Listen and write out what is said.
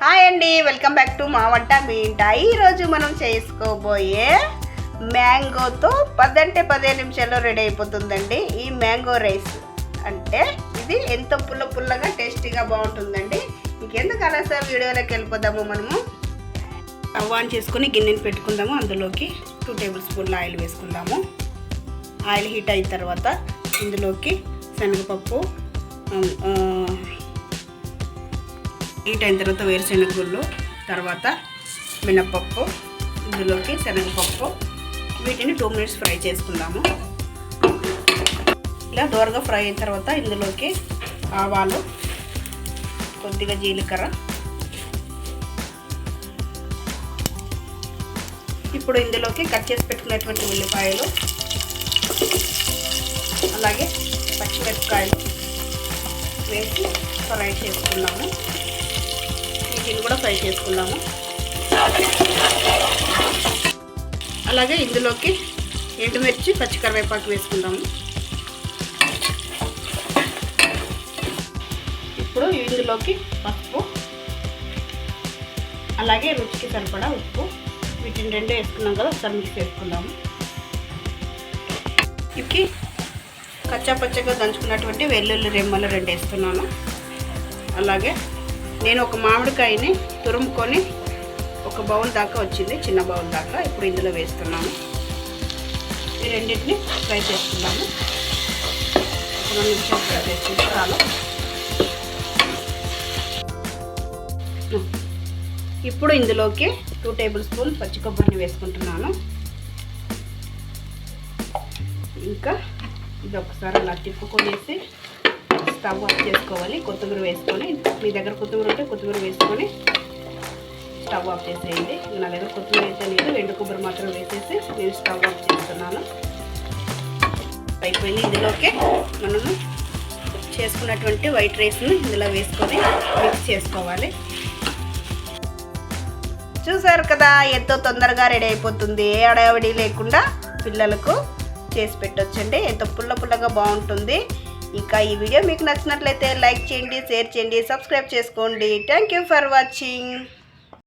Hi అండి, welcome back to మా వంట మీ ఇంట. ఈరోజు మనం చేసుకోబోయే మ్యాంగోతో 10 నిమిషాల్లో రెడీ అయిపోతుందండి. ఈ మ్యాంగో రైస్ అంటే ఇది ఎంతో పుల్లగా టేస్టీగా బాగుంటుందండి. ఇంకెందుకు ఆలస్యం, వీడియోలోకి వెళ్ళిపోదాము. మనము స్టవ్ ఆన్ చేసుకొని గిన్నెని పెట్టుకుందాము. అందులోకి 2 టేబుల్ స్పూన్ల ఆయిల్ వేసుకుందాము. ఆయిల్ హీట్ అయిన తర్వాత ఇందులోకి శనగపప్పు, హీట్ అయిన తర్వాత వేరుశనగ గుళ్ళు, తర్వాత మినపప్పు, ఇందులోకి శనగపప్పు, వీటిని 2 మినిట్స్ ఫ్రై చేసుకుందాము. ఇలా దోరగా ఫ్రై అయిన తర్వాత ఇందులోకి ఆవాలు, కొద్దిగా జీలకర్ర, ఇప్పుడు ఇందులోకి కట్ చేసి పెట్టుకున్నటువంటి ఉల్లిపాయలు, అలాగే పచ్చిమిరపకాయలు వేసి ఫ్రై చేసుకున్నాము. వీటిని కూడా ఫ్రై చేసుకున్నాము. అలాగే ఇందులోకి ఎండుమిర్చి, పచ్చికరివేపాకు వేసుకుందాము. ఇప్పుడు ఇందులోకి పసుపు, అలాగే రుచికి సరిపడా ఉప్పు, వీటిని 2 వేసుకున్నాం కదా, ఒకసారి మిక్స్ చేసుకుందాము. ఇవి కచ్చా పచ్చగా దంచుకున్నటువంటి వెల్లుల్లి రెమ్మలు 2 వేస్తున్నాను. అలాగే నేను ఒక మామిడికాయని తురుముకొని ఒక బౌల్ దాకా వచ్చింది, చిన్న బౌల్ దాకా. ఇప్పుడు ఇందులో వేస్తున్నాను. ఈ రెండింటిని ఫ్రై చేసుకున్నాము. 2 నిమిషాలు ఫ్రై చేసుకుంటే చాలు. ఇప్పుడు ఇందులోకి 2 టేబుల్ స్పూన్ పచ్చి కొబ్బరిని వేసుకుంటున్నాను. ఇంకా ఇది ఒకసారి అలా తిప్పుకొనేసి స్టవ్ ఆఫ్ చేసుకోవాలి. కొత్తిమీర వేసుకొని, మీ దగ్గర కొత్తిమీర ఉంటే కొత్తిమీర వేసుకొని స్టవ్ ఆఫ్ చేసేయండి. నా దగ్గర కొత్తిమీర అయితే లేదు, ఎండు కొబ్బరి మాత్రం వేసేసి నేను స్టవ్ ఆఫ్ చేస్తున్నాను. అయిపోయింది. ఇందులోకి మనము చేసుకున్నటువంటి వైట్ రైస్ని ఇందులో వేసుకొని మిక్స్ చేసుకోవాలి. చూసారు కదా, ఎంతో తొందరగా రెడీ అయిపోతుంది. ఏ అడవిడి లేకుండా పిల్లలకు చేసి పెట్టొచ్చండి. ఎంతో పుల్లగా బాగుంటుంది. ఇంకా ఈ వీడియో మీకు నచ్చినట్లయితే లైక్ చేయండి, షేర్ చేయండి, సబ్స్క్రైబ్ చేసుకోండి. Thank you for watching.